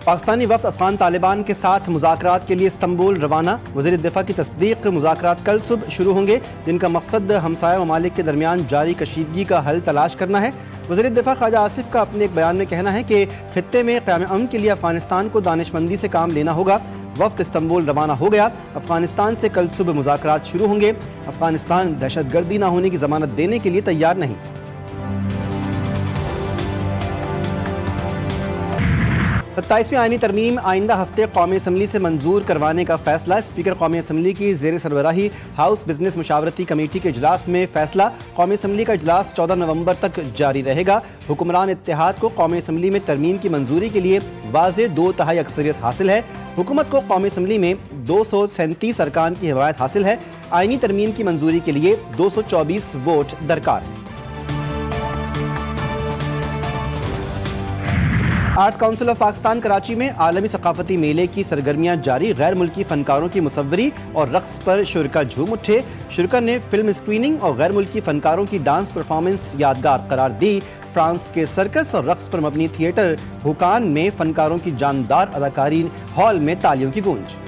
पाकिस्तानी वफ़द अफगान तालिबान के साथ मुज़ाकरात के लिए इस्तंबुल रवाना। वज़ीर दिफ़ा की तस्दीक मुज़ाकरात कल सुबह शुरू होंगे, जिनका मकसद हमसाया ममालिक के दरमियान जारी कशीदगी का हल तलाश करना है। वज़ीर दिफ़ा ख्वाजा आसिफ का अपने एक बयान में कहना है कि खित्ते में क़याम अमन के लिए अफगानिस्तान को दानिशमंदी से काम लेना होगा। वफ़द इस्तंबुल रवाना हो गया। अफगानिस्तान से कल सुबह मुज़ाकरात शुरू होंगे। अफगानिस्तान दहशतगर्दी न होने की ज़मानत देने के लिए तैयार नहीं। 27वीं आईनी तरमीम आइंदा हफ्ते कौमी असम्बली से मंजूर करवाने का फैसला। स्पीकर कौमी असम्बली की ज़ेर सरबराही हाउस बिजनेस मुशावरती कमेटी के इजलास में फैसला। कौमी असम्बली का इजलास 14 नवंबर तक जारी रहेगा। हुक्मरान इत्तेहाद को कौमी असम्बली में तरमीम की मंजूरी के लिए वाज़े 2/3 अक्सरियत हासिल है। हुकूमत को कौमी असम्बली में 237 अरकान की हिमायत हासिल है। आईनी तरमीम की मंजूरी के लिए 224 वोट दरकार है। Arts council of Pakistan Karachi में आलमी सकाफती मेले की सरगर्मियां जारी। गैर मुल्की फनकारों की मुसव्वरी और रक्स पर शुरका झूम उठे। शुरका ने फिल्म स्क्रीनिंग और गैर मुल्की फनकारों की डांस परफॉर्मेंस यादगार करार दी। फ्रांस के सर्कस और रक्स पर मबनी थिएटर हुकान में फनकारों की जानदार अदाकारी, हॉल में तालियों की गूंज।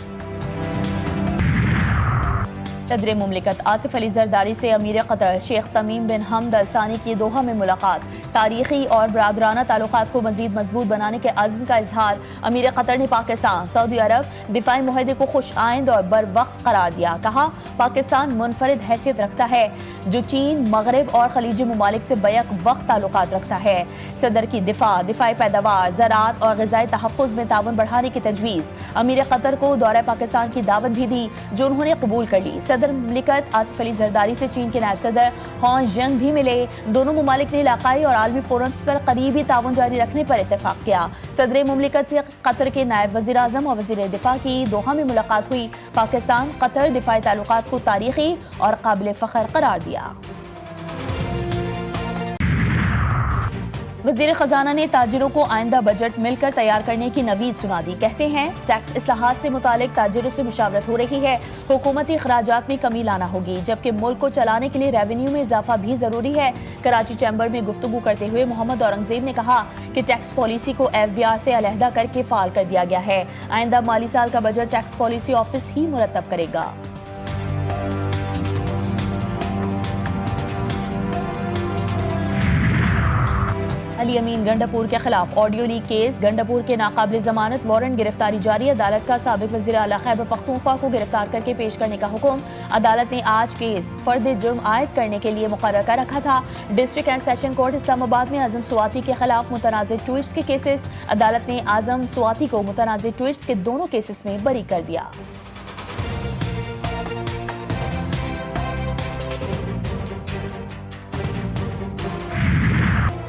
सदर मुमलिकत आसिफ अली जरदारी से अमीर कतर शेख तमीम बिन हमद अल सानी की दोहा में मुलाकात। तारीखी और बरादराना ताल्लुकात को मजीद मजबूत बनाने के अज़्म का इजहार। अमीर कतर ने पाकिस्तान सऊदी अरब दिफाई मुआहदे को खुश आइंद और बर वक्त करार दिया। कहा, पाकिस्तान मुनफरिद हैसियत रखता है जो चीन, मगरब और खलीजी ममालिक से बैक वक्त ताल्लुकात रखता है। सदर की दिफाई पैदावार, ज़राअत और ग़िज़ाई तहफ़्फ़ुज़ में ताउन बढ़ाने की तजवीज़। अमीर कतर को दौरा पाकिस्तान की दावत भी दी, जो उन्होंने कबूल कर ली। सदर मुमलिकत आसिफ अली जरदारी से चीन के नायब सदर हॉन जंग भी मिले। दोनों ममालिक ने इलाकाई और आलमी फोरम्स पर करीबी ताउन जारी रखने पर इत्तेफाक किया। सदर मुमलिकत से कतर के नायब वज़ीर आज़म और वज़ीर दिफा की दोहा में मुलाकात हुई। पाकिस्तान कतर दिफाई ताल्लुकात को तारीखी और काबिल फ़ख्र करार दिया। वज़ीर ख़जाना ने ताजिरों को आइंदा बजट मिलकर तैयार करने की नवीद सुना दी। कहते हैं, टैक्स इस्लाहात से मुतालिक ताजिरों से मुशावरत हो रही है। हुकूमती अखराजात में कमी लाना होगी, जबकि मुल्क को चलाने के लिए रेवेन्यू में इजाफा भी जरूरी है। कराची चैम्बर में गुफ्तगू करते हुए मोहम्मद औरंगजेब ने कहा कि टैक्स पॉलिसी को FBR से अलहदा करके फाल कर दिया गया है। आइंदा माली साल का बजट टैक्स पॉलिसी ऑफिस ही मुरतब करेगा। अली अमीन गंडापुर के खिलाफ ऑडियो लीक केस। गंडापुर के नाकाबिल जमानत वारंट गिरफ्तारी जारी। अदालत का साबिक वज़ीर आला खैबर पख्तूनख्वा को गिरफ्तार करके पेश करने का हुक्म। अदालत ने आज केस फर्द जुर्म आयद करने के लिए मुकर्रर कर रखा था। District and session court Islamabad में आजम स्वाति के खिलाफ मुतनाज़िर ट्वीट्स के केसेस। अदालत ने आजम स्वाति को मुतनाज़िर ट्वीट्स के दोनों केसेस में बरी कर दिया।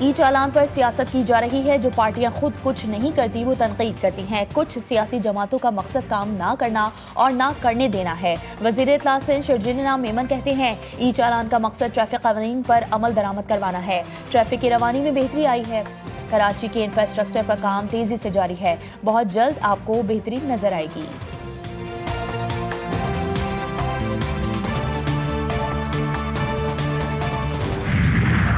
ई चालान पर सियासत की जा रही है। जो पार्टियां खुद कुछ नहीं करती वो तनकीद करती हैं। कुछ सियासी जमातों का मकसद काम ना करना और ना करने देना है। वज़ीर इत्तला से शर्जीना मेमन कहते हैं, ई चालान का मकसद ट्रैफिक कानून पर अमल दरामद करवाना है। ट्रैफिक की रवानी में बेहतरी आई है। कराची के इंफ्रास्ट्रक्चर पर काम तेजी से जारी है। बहुत जल्द आपको बेहतरी नजर आएगी।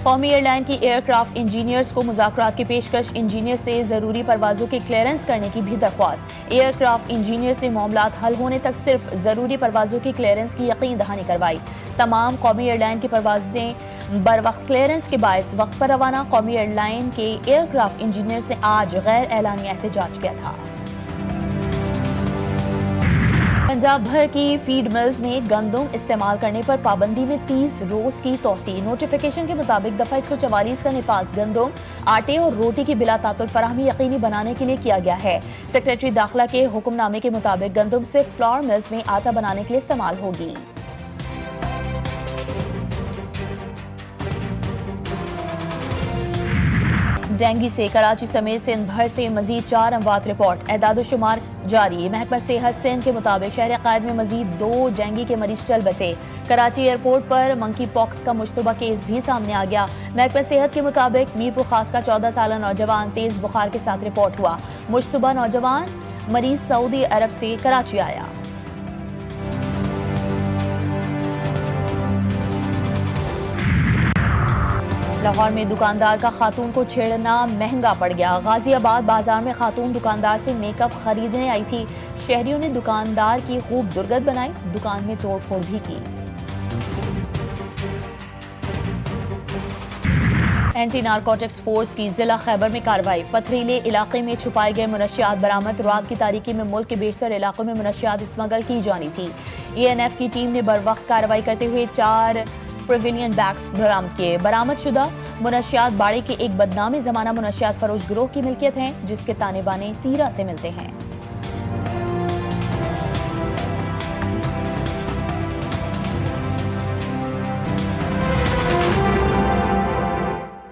कौमी एयरलाइन की एयरक्राफ्ट इंजीनियर्स को मुज़ाकरात की पेशकश। इंजीनियर से ज़रूरी परवाज़ों के क्लियरेंस करने की भी दरख्वास्त। एयरक्राफ्ट इंजीनियर से मामलात हल होने तक सिर्फ ज़रूरी परवाज़ों की क्लियरेंस की यकीन दहानी करवाई। तमाम कौमी एयरलाइन की परवाज़ें बर वक्त क्लियरेंस के बायस वक्त पर रवाना। कौमी एयरलाइन के एयरक्राफ्ट इंजीनियर्स ने आज गैर एलानिया एहतजाज किया था। पंजाब भर की फीड मिल्स में गंदम इस्तेमाल करने पर पाबंदी में 30 रोज की तोसी। नोटिफिकेशन के मुताबिक दफा 144 का निफाज गंदम, आटे और रोटी की बिला तातुल फराहमी यकीनी बनाने के लिए किया गया है। सेक्रेटरी दाखिला के हुक्मनामे के मुताबिक गंदम से फ्लोर मिल्स में आटा बनाने के लिए इस्तेमाल होगी। डेंगू से कराची समेत सिंध भर से मजीद 4 अमवात रिपोर्ट। एदाद-ओ-शुमार जारी। महकमा सेहत सिंध के मुताबिक शहर कायद में मजीद 2 डेंगू के मरीज चल बसे। कराची एयरपोर्ट पर मंकी पॉक्स का मुश्तबा केस भी सामने आ गया। महकमा सेहत के मुताबिक मीरपुर खास का 14 साल नौजवान तेज बुखार के साथ रिपोर्ट हुआ। मुश्तबा नौजवान मरीज सऊदी अरब से कराची आया। लाहौर में दुकानदार का खातून को छेड़ना महंगा पड़ गया। गाजियाबाद बाजार में खातून दुकानदार से मेकअप खरीदने आई थी। शहरियों ने दुकानदार की खूब दुर्गत बनाई, दुकान में तोड़फोड़ भी की। एंटी नारकोटिक्स फोर्स की जिला खैबर में कार्रवाई। पथरीले इलाके में छुपाए गए मुनशियात बरामद। रात की तारीकी में मुल्क के बेशतर इलाकों में मुनशियात स्मगल की जानी थी। ENF की टीम ने बरवक्त कार्रवाई करते हुए 4 प्रिविलियन बैग्स बरामद किए। बरामद शुदा मुनशियात बाड़े के एक बदनामी जमाना मुनशियात फरोश गिरोह की मिल्कियत हैं, जिसके ताने बाने तीरा से मिलते हैं।